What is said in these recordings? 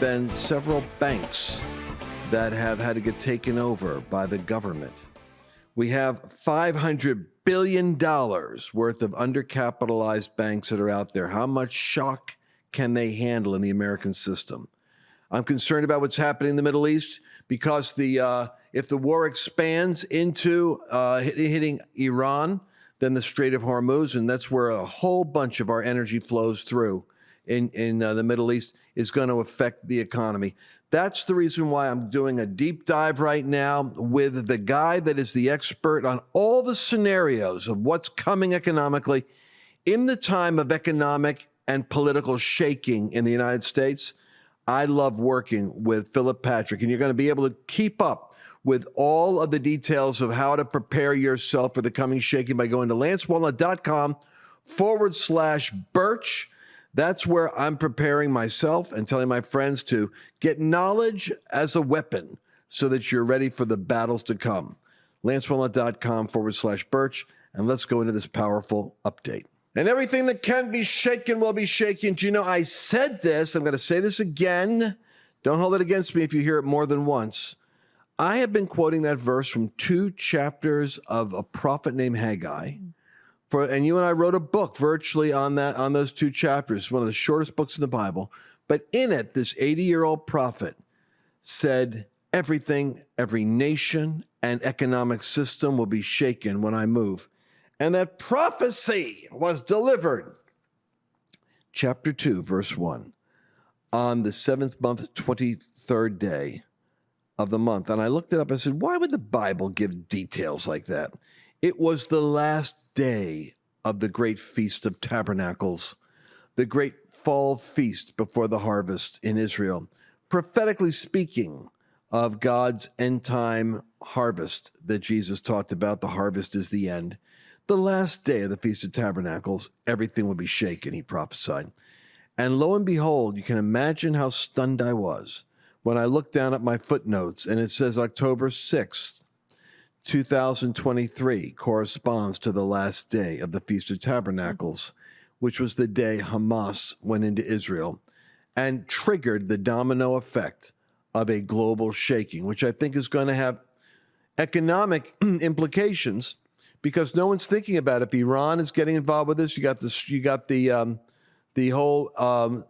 been several banks that have had to get taken over by the government. We have $500 billion worth of undercapitalized banks that are out there. How much shock can they handle in the American system? I'm concerned about what's happening in the Middle East because if the war expands into hitting Iran, then the Strait of Hormuz, and that's where a whole bunch of our energy flows through in the Middle East, is going to affect the economy. That's the reason why I'm doing a deep dive right now with the guy that is the expert on all the scenarios of what's coming economically in the time of economic and political shaking in the United States. I love working with Phillip Patrick, and you're going to be able to keep up with all of the details of how to prepare yourself for the coming shaking by going to lancewallnau.com/Birch. That's where I'm preparing myself and telling my friends to get knowledge as a weapon so that you're ready for the battles to come. lancewallnau.com/Birch. And let's go into this powerful update. And everything that can be shaken will be shaken. Do you know, I said this, I'm going to say this again. Don't hold it against me if you hear it more than once. I have been quoting that verse from 2 chapters of a prophet named Haggai. And you and I wrote a book virtually on those 2 chapters, one of the shortest books in the Bible. But in it, this 80-year-old prophet said, everything, every nation and economic system will be shaken when I move. And that prophecy was delivered. Chapter 2, verse 1, on the 7th month, 23rd day of the month. And I looked it up. I said, why would the Bible give details like that? It was the last day of the great Feast of Tabernacles, the great fall feast before the harvest in Israel, prophetically speaking of God's end-time harvest that Jesus talked about. The harvest is the end. The last day of the Feast of Tabernacles, everything will be shaken, he prophesied. And lo and behold, you can imagine how stunned I was when I looked down at my footnotes, and it says October 6th, 2023 corresponds to the last day of the Feast of Tabernacles, which was the day Hamas went into Israel and triggered the domino effect of a global shaking, which I think is going to have economic implications because no one's thinking about it. If Iran is getting involved with this, you got the whole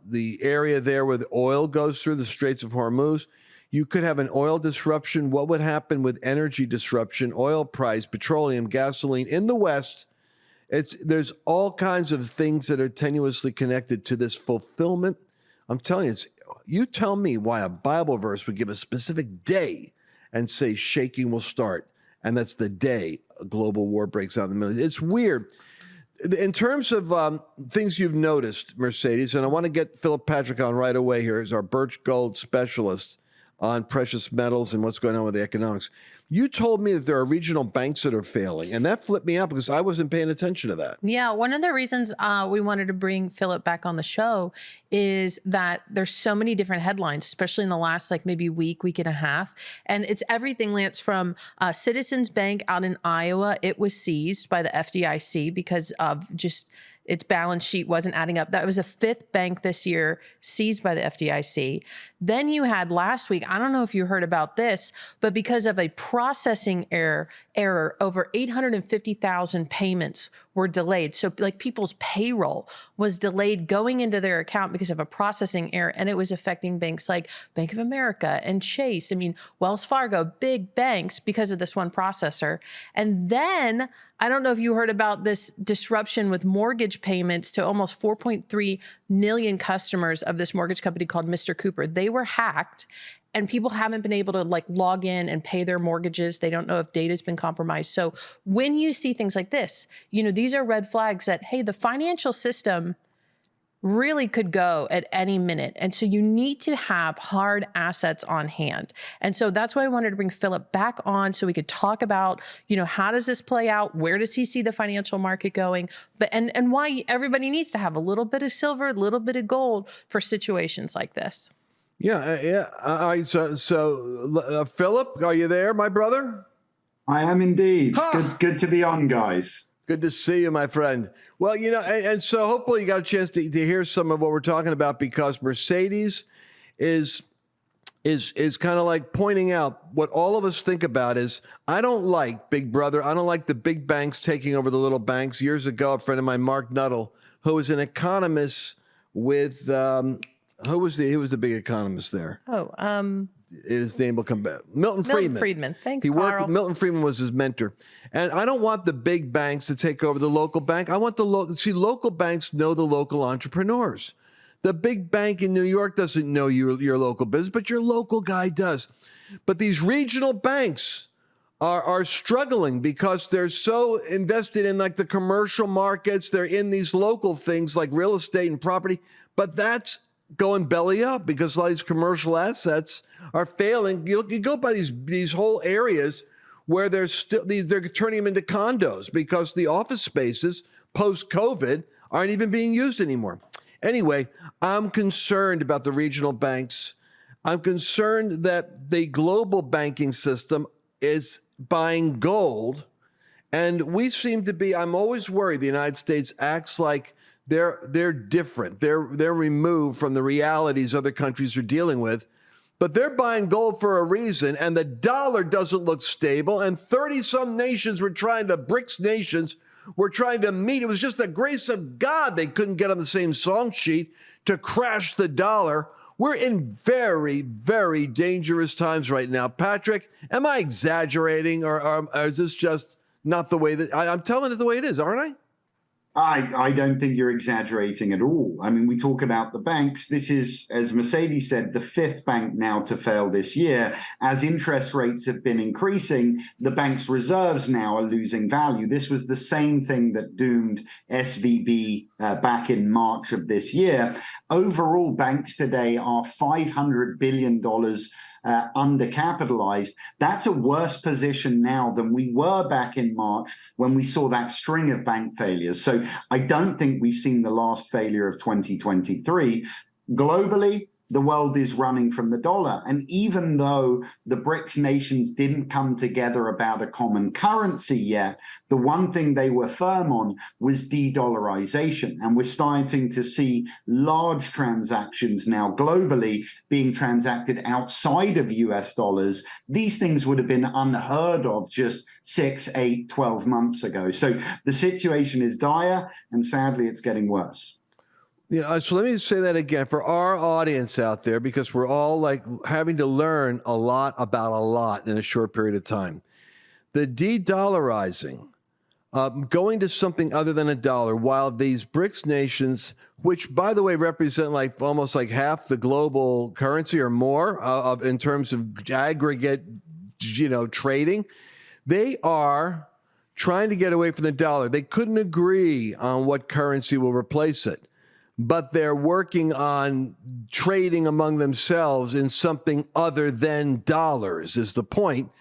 the area there where the oil goes through the Straits of Hormuz. You could have an oil disruption. What would happen with energy disruption, oil price, petroleum, gasoline in the West? There's all kinds of things that are tenuously connected to this fulfillment. I'm telling you, you tell me why a Bible verse would give a specific day and say shaking will start, and that's the day a global war breaks out in the Middle East. It's weird. In terms of things you've noticed, Mercedes, and I want to get Phillip Patrick on right away here as our Birch Gold specialist on precious metals and what's going on with the economics. You told me that there are regional banks that are failing, and that flipped me out because I wasn't paying attention to that. Yeah, one of the reasons we wanted to bring Phillip back on the show is that there's so many different headlines, especially in the last maybe week and a half. And it's everything, Lance, from Citizens Bank out in Iowa. It was seized by the FDIC because of just its balance sheet wasn't adding up. That was a 5th bank this year seized by the FDIC. Then you had last week, I don't know if you heard about this, but because of a processing error, over 850,000 payments were delayed. So people's payroll was delayed going into their account because of a processing error, and it was affecting banks like Bank of America and Chase. I mean, Wells Fargo, big banks because of this one processor. And then I don't know if you heard about this disruption with mortgage payments to almost 4.3 million customers of this mortgage company called Mr. Cooper. They were hacked, and people haven't been able to log in and pay their mortgages. They don't know if data's been compromised. So when you see things like this, these are red flags that, hey, the financial system really could go at any minute. And so you need to have hard assets on hand. And so that's why I wanted to bring Phillip back on so we could talk about, how does this play out? Where does he see the financial market going? And why everybody needs to have a little bit of silver, a little bit of gold for situations like this. Yeah. So Phillip, are you there, my brother? I am indeed. Good to be on, guys. Good to see you, my friend. Well, and so hopefully you got a chance to hear some of what we're talking about because Mercedes is kind of like pointing out what all of us think about is, I don't like Big Brother. I don't like the big banks taking over the little banks. Years ago, a friend of mine, Mark Nuttall, who was an economist with, who was the big economist there? His name will come back. Milton Friedman. Thanks, He worked Carl. with Milton Friedman was his mentor. And I don't want the big banks to take over the local bank. I want local banks know the local entrepreneurs. The big bank in New York doesn't know your local business, but your local guy does. But these regional banks are struggling because they're so invested in like the commercial markets. They're in these local things like real estate and property, but that's going belly up because a lot of these commercial assets are failing. You go by these whole areas where they're turning them into condos because the office spaces post-COVID aren't even being used anymore. Anyway, I'm concerned about the regional banks. I'm concerned that the global banking system is buying gold. And we seem to be, I'm always worried the United States acts like they're different. They're removed from the realities other countries are dealing with. But they're buying gold for a reason, and the dollar doesn't look stable. And 30-some nations BRICS nations were trying to meet. It was just the grace of God they couldn't get on the same song sheet to crash the dollar. We're in very, very dangerous times right now. Patrick, am I exaggerating, or is this just not the way that I'm telling it the way it is, aren't I? I don't think you're exaggerating at all. I mean, we talk about the banks. This is, as Mercedes said, the fifth bank now to fail this year. As interest rates have been increasing, the bank's reserves now are losing value. This was the same thing that doomed SVB back in March of this year. Overall, banks today are $500 billion undercapitalized. That's a worse position now than we were back in March when we saw that string of bank failures. So I don't think we've seen the last failure of 2023. Globally, the world is running from the dollar. And even though the BRICS nations didn't come together about a common currency yet, the one thing they were firm on was de-dollarization. And we're starting to see large transactions now globally being transacted outside of US dollars. These things would have been unheard of just 6, 8, 12 months ago. So the situation is dire, and sadly, it's getting worse. Yeah, so let me say that again for our audience out there, because we're all like having to learn a lot about a lot in a short period of time. The de-dollarizing, going to something other than a dollar, while these BRICS nations, which by the way represent like almost like half the global currency or more in terms of aggregate, trading, they are trying to get away from the dollar. They couldn't agree on what currency will replace it, but they're working on trading among themselves in something other than dollars is the point,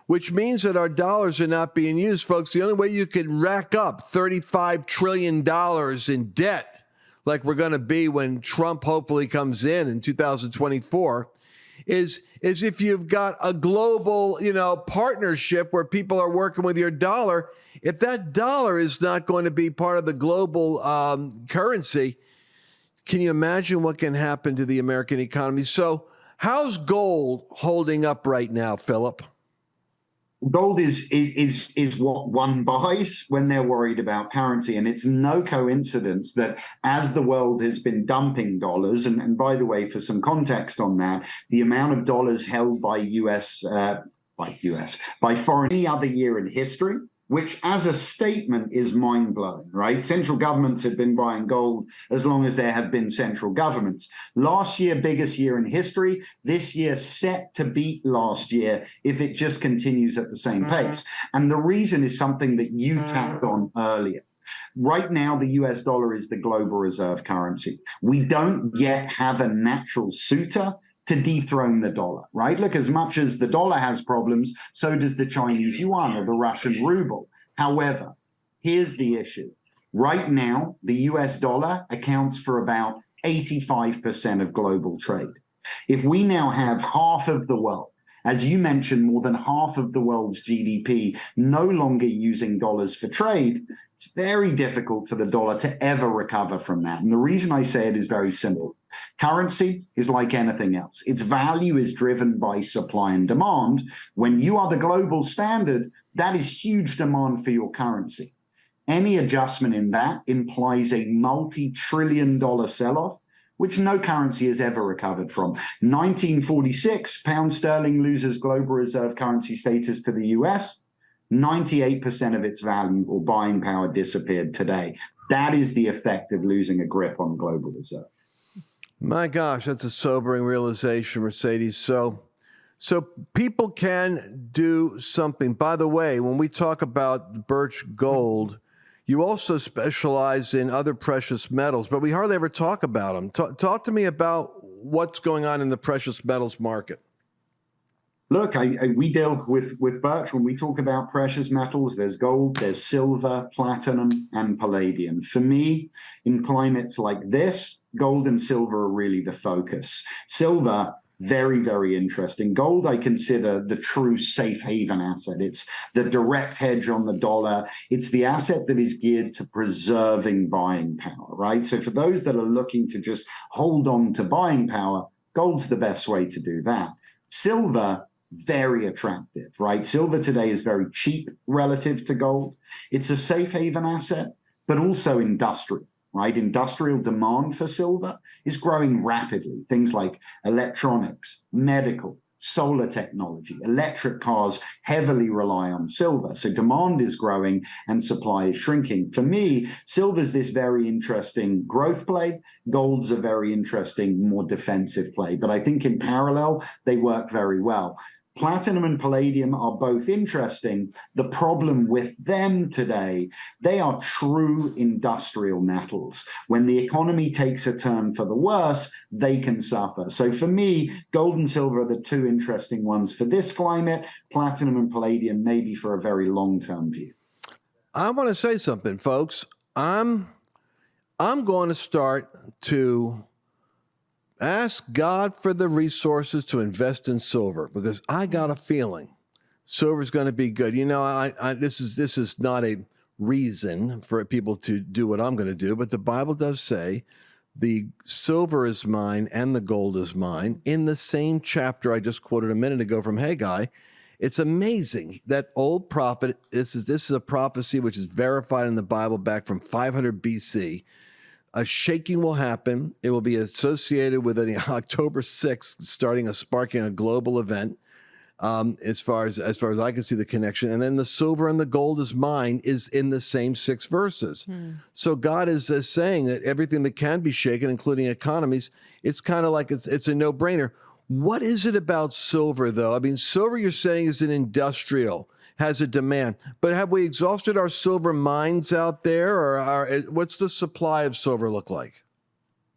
which means that our dollars are not being used, folks. The only way you can rack up $35 trillion in debt, like we're going to be when Trump hopefully comes in 2024, is if you've got a global, partnership where people are working with your dollar. If that dollar is not going to be part of the global currency, can you imagine what can happen to the American economy? So how's gold holding up right now, Phillip? Gold is what one buys when they're worried about currency. And it's no coincidence that as the world has been dumping dollars, and by the way, for some context on that, the amount of dollars held by foreign any other year in history, which as a statement is mind-blowing, right? Central governments have been buying gold as long as there have been central governments. Last year, biggest year in history. This year set to beat last year if it just continues at the same pace. And the reason is something that you tapped on earlier. Right now, the US dollar is the global reserve currency. We don't yet have a natural suitor to dethrone the dollar, right? Look, as much as the dollar has problems, so does the Chinese yuan or the Russian ruble. However, here's the issue. Right now, the US dollar accounts for about 85% of global trade. If we now have half of the world, as you mentioned, more than half of the world's GDP no longer using dollars for trade, it's very difficult for the dollar to ever recover from that. And the reason I say it is very simple. Currency is like anything else. Its value is driven by supply and demand. When you are the global standard, that is huge demand for your currency. Any adjustment in that implies a multi-trillion-dollar sell-off, which no currency has ever recovered from. 1946, pound sterling loses global reserve currency status to the US. 98% of its value or buying power disappeared today. That is the effect of losing a grip on global reserve. My gosh, that's a sobering realization, Mercedes. So people can do something. By the way, when we talk about Birch gold, you also specialize in other precious metals, but we hardly ever talk about them. Talk to me about what's going on in the precious metals market. Look, we deal with Birch. When we talk about precious metals, there's gold, there's silver, platinum, and palladium. For me, in climates like this, gold and silver are really the focus. Silver, very, very interesting. Gold, I consider the true safe haven asset. It's the direct hedge on the dollar. It's the asset that is geared to preserving buying power, right? So for those that are looking to just hold on to buying power, gold's the best way to do that. Silver, very attractive, right? Silver today is very cheap relative to gold. It's a safe haven asset, but also industrial. Right? Industrial demand for silver is growing rapidly. Things like electronics, medical, solar technology, electric cars heavily rely on silver. So demand is growing and supply is shrinking. For me, silver's this very interesting growth play. Gold's a very interesting, more defensive play. But I think in parallel, they work very well. Platinum and palladium are both interesting. The problem with them today, they are true industrial metals. When the economy takes a turn for the worse, they can suffer. So for me, gold and silver are the two interesting ones for this climate. Platinum and palladium maybe for a very long-term view. I want to say something, folks. I'm going to start to ask God for the resources to invest in silver, because I got a feeling silver's going to be good. You know, this is not a reason for people to do what I'm going to do, but the Bible does say the silver is mine and the gold is mine in the same chapter I just quoted a minute ago from Haggai. It's amazing that old prophet, this is a prophecy which is verified in the Bible back from 500 BC. A shaking will happen. It will be associated with an October 6th, sparking a global event. As far as I can see the connection, and then the silver and the gold is mine is in the same 6 verses. So God is saying that everything that can be shaken, including economies, it's kind of like it's a no-brainer. What is it about silver, though? I mean, silver, you're saying, is an industrial, has a demand. But have we exhausted our silver mines out there, or what's the supply of silver look like?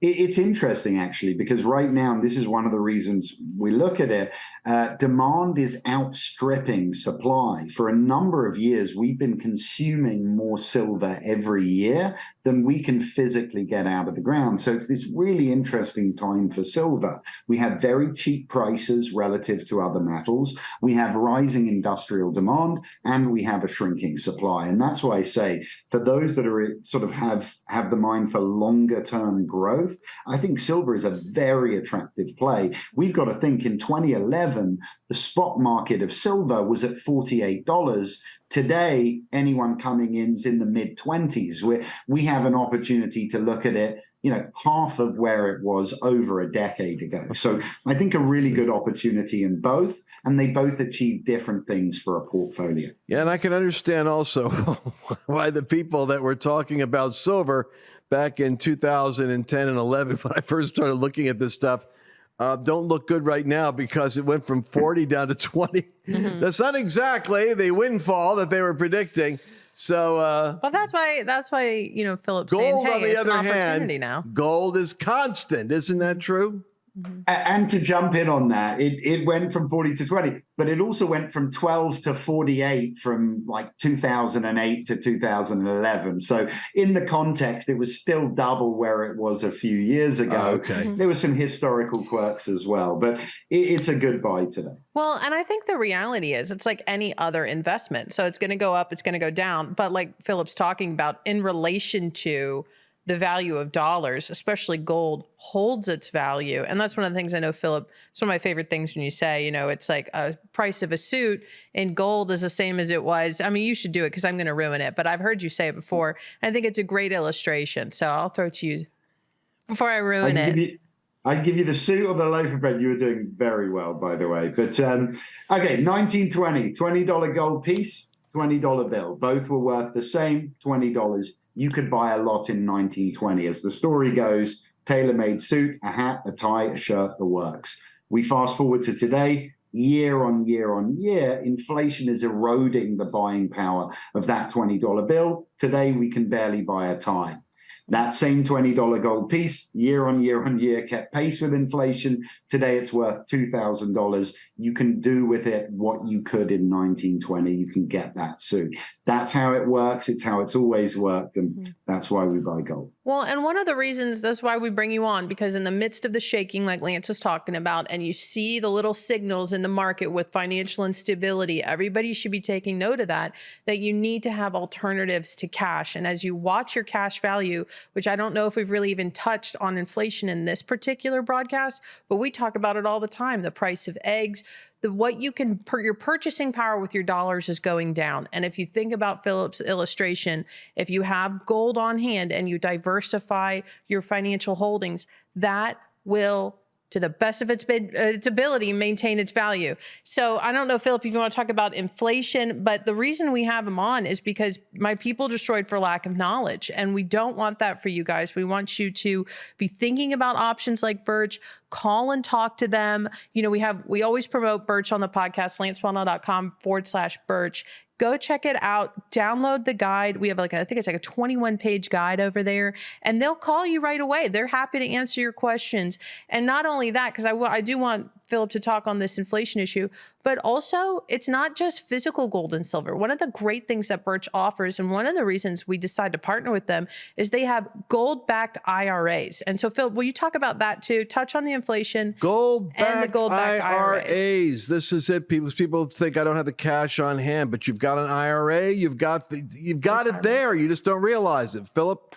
It's interesting, actually, because right now, and this is one of the reasons we look at it, demand is outstripping supply. For a number of years, we've been consuming more silver every year than we can physically get out of the ground. So it's this really interesting time for silver. We have very cheap prices relative to other metals. We have rising industrial demand, and we have a shrinking supply. And that's why I say, for those that are sort of have the mind for longer term growth, I think silver is a very attractive play. We've got to think in 2011, the spot market of silver was at $48. Today, anyone coming in is in the mid-20s, where we have an opportunity to look at it, you know, half of where it was over a decade ago. So I think a really good opportunity in both, and they both achieve different things for a portfolio. Yeah, and I can understand also why the people that were talking about silver back in 2010 and 11, when I first started looking at this stuff, don't look good right now, because it went from 40 down to 20. That's not exactly the windfall that they were predicting. So, well, that's why you know, Phillip's saying, hey, on the it's other an opportunity hand, now. Gold is constant. Isn't that true? And to jump in on that, it went from 40 to 20, but it also went from 12 to 48 from like 2008 to 2011. So in the context, it was still double where it was a few years ago. Okay. There were some historical quirks as well, but it's a good buy today. Well, and I think the reality is it's like any other investment. So it's going to go up, it's going to go down. But like Phillip's talking about, in relation to the value of dollars, especially gold, holds its value. And that's one of the things I know, Phillip, it's one of my favorite things when you say, you know, it's like a price of a suit in gold is the same as it was. I mean, you should do it because I'm going to ruin it, but I've heard you say it before. And I think it's a great illustration. So I'll throw it to you before I ruin it. I'd give you the suit or the loaf of bread. You were doing very well, by the way. But okay, 1920, $20 gold piece, $20 bill. Both were worth the same, $20. You could buy a lot in 1920. As the story goes, tailor-made suit, a hat, a tie, a shirt, the works. We fast forward to today, year on year on year, inflation is eroding the buying power of that $20 bill. Today, we can barely buy a tie. That same $20 gold piece, year on year, kept pace with inflation. Today, it's worth $2,000. You can do with it what you could in 1920. You can get that suit. That's how it works. It's how it's always worked. And that's why we buy gold. Well, and one of the reasons, that's why we bring you on, because in the midst of the shaking, like Lance was talking about, and you see the little signals in the market with financial instability, everybody should be taking note of that you need to have alternatives to cash. And as you watch your cash value, which I don't know if we've really even touched on inflation in this particular broadcast, but we talk about it all the time, the price of eggs, what you can, your purchasing power with your dollars is going down. And if you think about Phillip's illustration, if you have gold on hand and you diversify your financial holdings, that will, to the best of its ability, maintain its value. So I don't know, Phillip, if you want to talk about inflation, but the reason we have him on is because my people destroyed for lack of knowledge. And we don't want that for you guys. We want you to be thinking about options like Birch. Call and talk to them. You know, we always promote Birch on the podcast, lancewallnau.com/Birch. Go check it out. Download the guide. We have I think it's like a 21-page guide over there, and they'll call you right away. They're happy to answer your questions. And not only that, because I do want Phillip to talk on this inflation issue, but also it's not just physical gold and silver. One of the great things that Birch offers, and one of the reasons we decided to partner with them, is they have gold-backed IRAs. And so, Phillip, will you talk about that too? Touch on the inflation. Gold-backed IRAs. This is it. People think I don't have the cash on hand, but you've got an IRA. You've got it there. You just don't realize it. Phillip,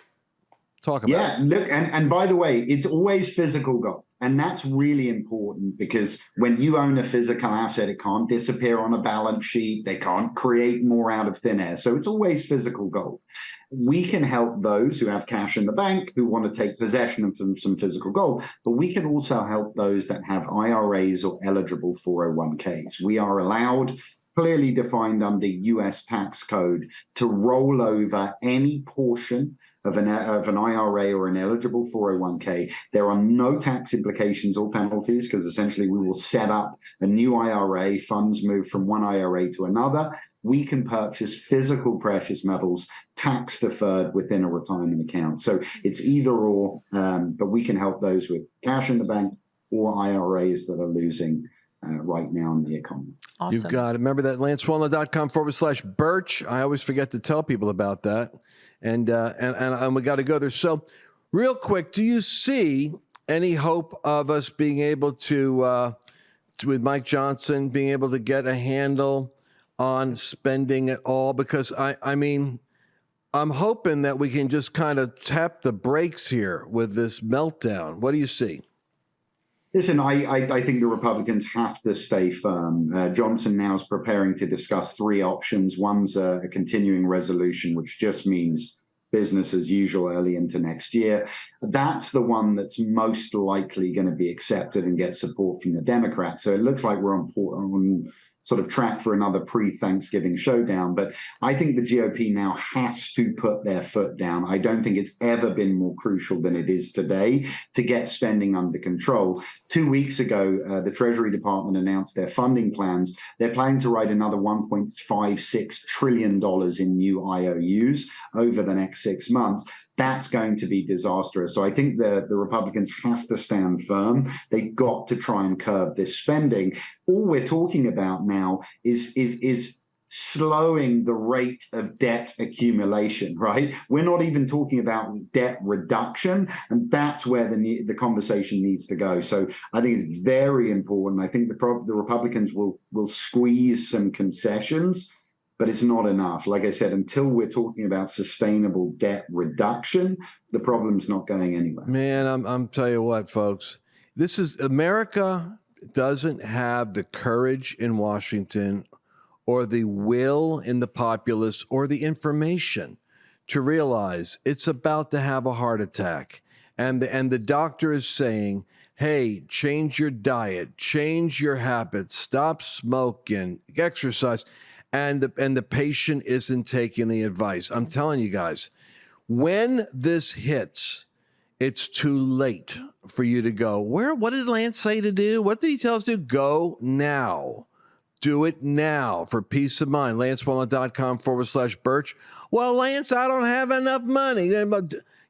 talk about it. Yeah, look, and by the way, it's always physical gold. And that's really important, because when you own a physical asset, it can't disappear on a balance sheet. They can't create more out of thin air. So it's always physical gold. We can help those who have cash in the bank, who want to take possession of some physical gold, but we can also help those that have IRAs or eligible 401ks. We are allowed, clearly defined under US tax code, to roll over any portion of an IRA or an eligible 401k. There are no tax implications or penalties, because essentially we will set up a new IRA, funds move from one IRA to another. We can purchase physical precious metals tax deferred within a retirement account. So it's either or, but we can help those with cash in the bank or IRAs that are losing right now in the economy. Awesome. You've got it. Remember that lancewallnau.com/Birch. I always forget to tell people about that. And we got to go there. So real quick, do you see any hope of us being able to with Mike Johnson, being able to get a handle on spending at all? Because I mean, I'm hoping that we can just kind of tap the brakes here with this meltdown. What do you see? Listen, I think the Republicans have to stay firm. Johnson now is preparing to discuss three options. One's a continuing resolution, which just means business as usual early into next year. That's the one that's most likely going to be accepted and get support from the Democrats. So it looks like we're on sort of track for another pre-Thanksgiving showdown. But I think the GOP now has to put their foot down. I don't think it's ever been more crucial than it is today to get spending under control. 2 weeks ago, the Treasury Department announced their funding plans. They're planning to write another $1.56 trillion in new IOUs over the next 6 months. That's going to be disastrous. So I think the Republicans have to stand firm. They've got to try and curb this spending. All we're talking about now is slowing the rate of debt accumulation, right? We're not even talking about debt reduction, and that's where the conversation needs to go. So I think it's very important. I think the Republicans will squeeze some concessions, but it's not enough. Like I said, until we're talking about sustainable debt reduction, the problem's not going anywhere. Man, I'm tell you what, folks, this is America doesn't have the courage in Washington or the will in the populace or the information to realize it's about to have a heart attack. And the doctor is saying, hey, change your diet, change your habits, stop smoking, exercise. And the patient isn't taking the advice. I'm telling you guys, when this hits, it's too late for you to go, what did Lance say to do? What did he tell us to do? Go now. Do it now for peace of mind. LanceWallnau.com/Birch. Well, Lance, I don't have enough money.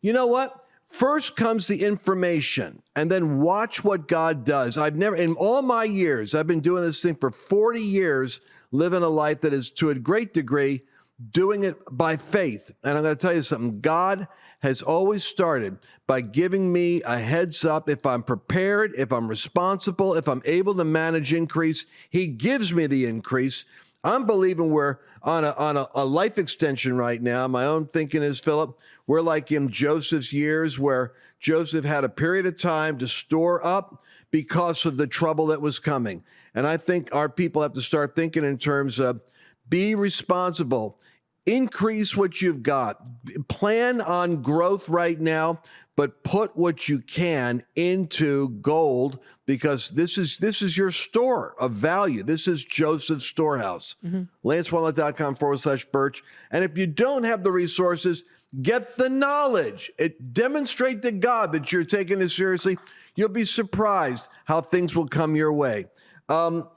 You know what? First comes the information, and then watch what God does. I've never, in all my years, I've been doing this thing for 40 years, living a life that is, to a great degree, doing it by faith. And I'm going to tell you something. God has always started by giving me a heads up. If I'm prepared, if I'm responsible, if I'm able to manage increase, he gives me the increase. I'm believing we're on a life extension right now. My own thinking is, Phillip, we're like in Joseph's years where Joseph had a period of time to store up because of the trouble that was coming. And I think our people have to start thinking in terms of be responsible, increase what you've got, plan on growth right now, but put what you can into gold, because this is your store of value. This is Joseph's storehouse. LanceWallnau.com/Birch. And if you don't have the resources, get the knowledge. Demonstrate to God that you're taking this seriously. You'll be surprised how things will come your way.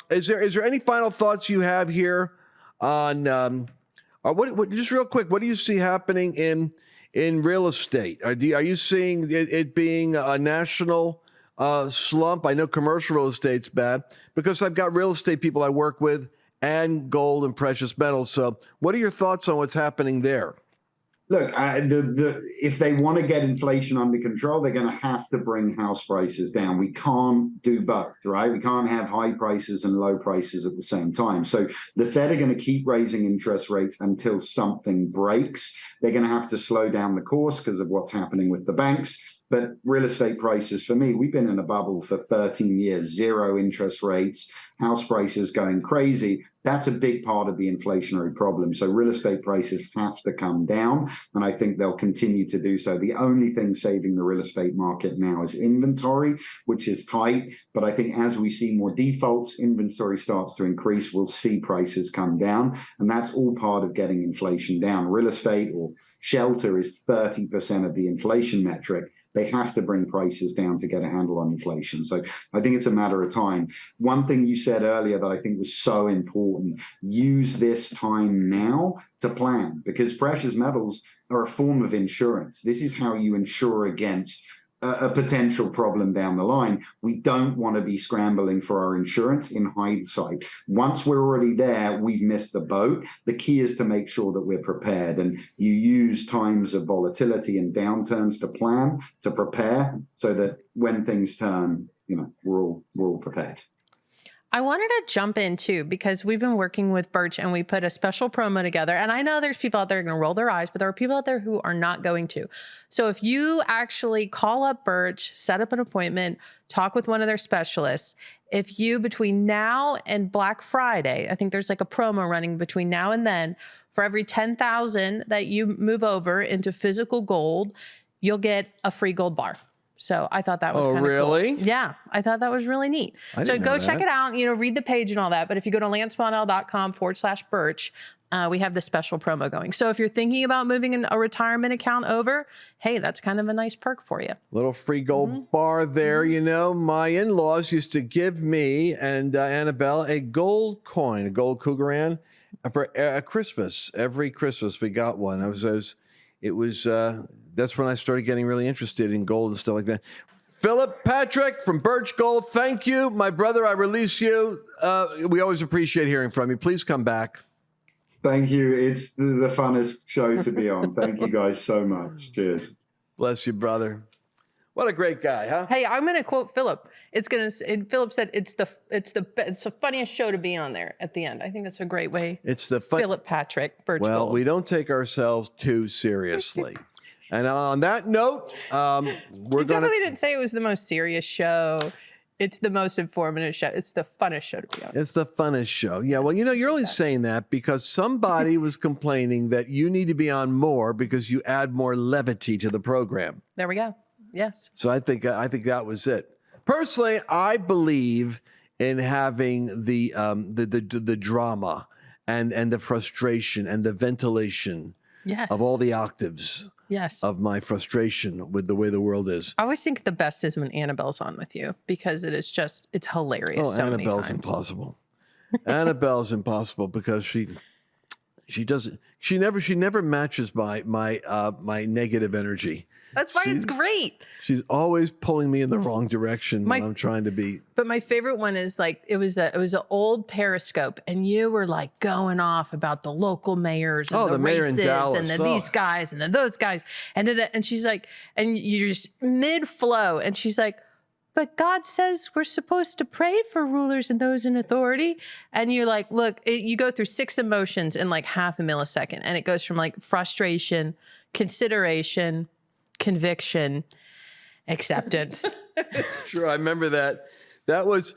Is there any final thoughts you have here on what just real quick, what do you see happening in real estate? Are you seeing it being a national slump? I know commercial real estate's bad because I've got real estate people I work with and gold and precious metals. So what are your thoughts on what's happening there? Look, if they want to get inflation under control, they're going to have to bring house prices down. We can't do both, right? We can't have high prices and low prices at the same time. So the Fed are going to keep raising interest rates until something breaks. They're going to have to slow down the course because of what's happening with the banks. But real estate prices, for me, we've been in a bubble for 13 years, zero interest rates, house prices going crazy. That's a big part of the inflationary problem. So real estate prices have to come down, and I think they'll continue to do so. The only thing saving the real estate market now is inventory, which is tight. But I think as we see more defaults, inventory starts to increase, we'll see prices come down. And that's all part of getting inflation down. Real estate or shelter is 30% of the inflation metric. They have to bring prices down to get a handle on inflation. So I think it's a matter of time. One thing you said earlier that I think was so important, use this time now to plan, because precious metals are a form of insurance. This is how you insure against a potential problem down the line. We don't want to be scrambling for our insurance in hindsight. Once we're already there, we've missed the boat. The key is to make sure that we're prepared, and you use times of volatility and downturns to plan, to prepare, so that when things turn, we're all prepared. I wanted to jump in too, because we've been working with Birch and we put a special promo together. And I know there's people out there going to roll their eyes, but there are people out there who are not going to. So if you actually call up Birch, set up an appointment, talk with one of their specialists, if you between now and Black Friday, I think there's like a promo running between now and then, for every 10,000 that you move over into physical gold, you'll get a free gold bar. So I thought that was kind of really? cool. Yeah, I thought that was really neat. So go check it out, read the page and all that. But if you go to lancewallnau.com/Birch, we have this special promo going. So if you're thinking about moving a retirement account over, hey, that's kind of a nice perk for you. Little free gold bar there. My in-laws used to give me and Annabelle a gold coin, a gold Cougaran, for Christmas. Every Christmas we got one. That's when I started getting really interested in gold and stuff like that. Phillip Patrick from Birch Gold, thank you. My brother, I release you. We always appreciate hearing from you. Please come back. Thank you. It's the funnest show to be on. Thank you guys so much. Cheers. Bless you, brother. What a great guy, huh? Hey, I'm going to quote Phillip. Phillip said it's the funniest show to be on there at the end. I think that's a great way. It's the Phillip Patrick, Birch Well, Gold. we don't take ourselves too seriously. And on that note, we're going definitely didn't say it was the most serious show. It's the most informative show. It's the funnest show to be on. It's the funnest show. Yeah, well, you're only saying that because somebody was complaining that you need to be on more because you add more levity to the program. There we go. Yes. So I think that was it. Personally, I believe in having the drama and the frustration and the ventilation Yes. of all the octaves. Yes. Of my frustration with the way the world is. I always think the best is when Annabelle's on with you because it's hilarious. Oh, so Annabelle's many times. impossible. Annabelle's impossible because she never matches my negative energy. That's why it's great. She's always pulling me in the wrong direction when I'm trying to be. But my favorite one is like it was an old Periscope, and you were like going off about the local mayors and the mayor in races Dallas. and these guys and then those guys, and she's like, and you're just mid flow, and she's like, but God says we're supposed to pray for rulers and those in authority, and you're like, look, you go through 6 emotions in like half a millisecond, and it goes from like frustration, consideration, conviction, acceptance. It's true. I remember that. That was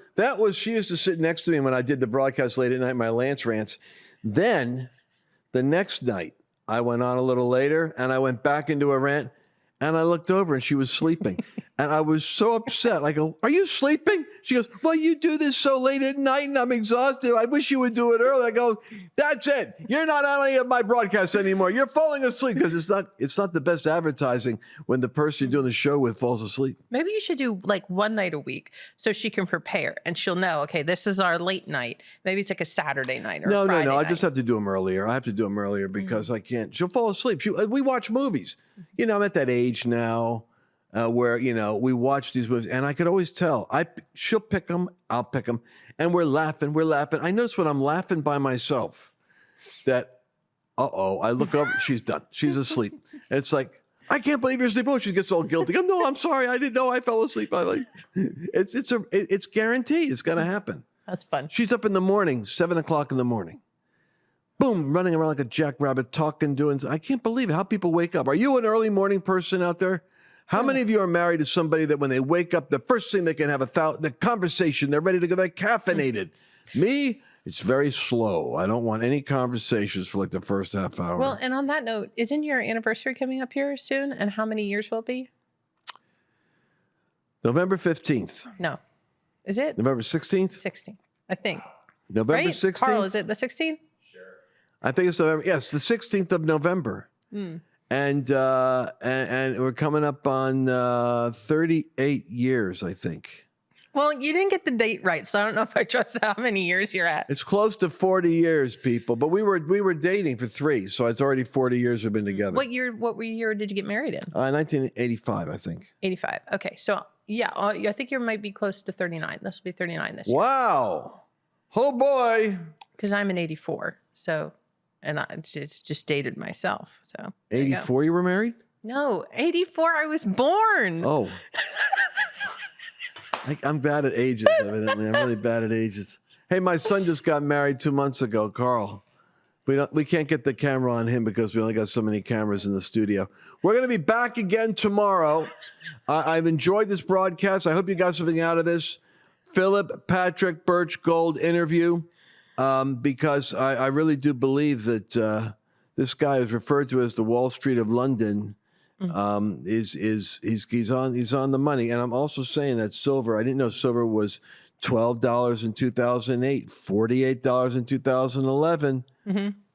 she used to sit next to me when I did the broadcast late at night, my Lance rants. Then the next night I went on a little later and I went back into a rant and I looked over and she was sleeping. And I was so upset. I go, are you sleeping? She goes, well, you do this so late at night and I'm exhausted. I wish you would do it early. I go, that's it. You're not on any of my broadcasts anymore. You're falling asleep because it's not the best advertising when the person you're doing the show with falls asleep. Maybe you should do like one night a week so she can prepare and she'll know, okay, this is our late night. Maybe it's like a Saturday night or a Friday No. I night. just have to do them earlier. I have to do them earlier because I can't. She'll fall asleep. We watch movies. I'm at that age now. Where we watch these movies, and I could always tell. She'll pick them, I'll pick them, and we're laughing. I notice when I'm laughing by myself that, I look over, she's done, she's asleep. And it's like, I can't believe you're asleep. Oh, she gets all guilty. No, I'm sorry, I didn't know I fell asleep. It's guaranteed. It's gonna happen. That's fun. She's up in the morning, 7:00 in the morning. Boom, running around like a jackrabbit, talking, doing. I can't believe it. How people wake up. Are you an early morning person out there? How many of you are married to somebody that when they wake up, the first thing they can have the conversation, they're ready to go, they're caffeinated? Me, it's very slow. I don't want any conversations for like the first half hour. Well, and on that note, isn't your anniversary coming up here soon? And how many years will it be? November 15th. No. Is it? November 16th? 16th, I think. November right? 16th? Carl, is it the 16th? I think it's November. Yes, the 16th of November. And we're coming up on 38 years, I think. Well, you didn't get the date right, so I don't know if I trust how many years you're at. It's close to 40 years, people. But we were dating for 3, so it's already 40 years we've been together. What year did you get married in? 1985, I think. 85. Okay, so yeah, I think you might be close to 39. This will be 39 this year. Wow. Oh boy. Because I'm an 84, so. And I just dated myself. So 84 you were married? No, 84 I was born. Oh. I'm bad at ages, evidently. I'm really bad at ages. Hey, my son just got married 2 months ago, Carl. We can't get the camera on him because we only got so many cameras in the studio. We're going to be back again tomorrow. I've enjoyed this broadcast. I hope you got something out of this. Phillip, Patrick, Birch Gold interview. Because I really do believe that this guy is referred to as the Wall Street of London. He's on the money, and I'm also saying that silver. I didn't know silver was $12 in 2008, $48 in 2011.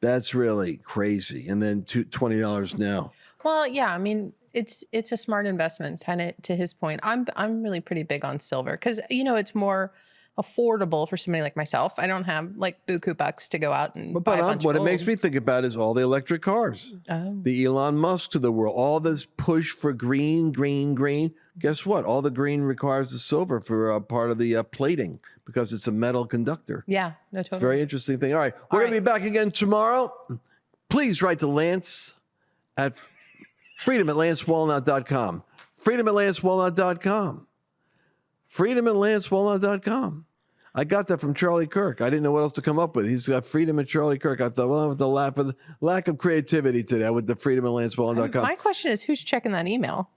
That's really crazy, and then $20 now. Well, yeah, I mean it's a smart investment. Kind of to his point, I'm really pretty big on silver because it's more affordable for somebody like myself. I don't have like buku bucks to go out and buy a bunch what of it makes me think about is all the electric cars. The Elon Musk to the world, all this push for green. Guess what? All the green requires the silver for part of the plating because it's a metal conductor. Yeah, no, totally. It's a very interesting thing. All right, we're going to be back again tomorrow. Please write to Lance at freedom@lancewallnau.com. Freedom at LanceWallnau.com. Freedom at LanceWallnau.com. I got that from Charlie Kirk. I didn't know what else to come up with. He's got Freedom at Charlie Kirk. I thought, well, with the lack of creativity today with the Freedom at LanceWallnau.com. My question is, who's checking that email?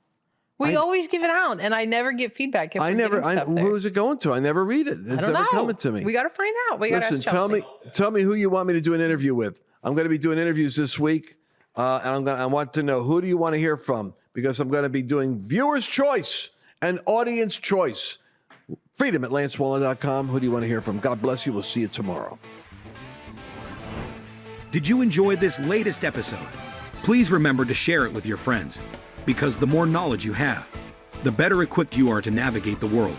We always give it out, and I never get feedback. If Who's it going to? I never read it. It's never coming to me. We got to find out. We got to ask Chelsea. tell me who you want me to do an interview with. I'm going to be doing interviews this week, and I want to know, who do you want to hear from? Because I'm going to be doing viewer's choice and audience choice. Freedom at LanceWallnau.com. Who do you want to hear from? God bless you. We'll see you tomorrow. Did you enjoy this latest episode? Please remember to share it with your friends, because the more knowledge you have, the better equipped you are to navigate the world.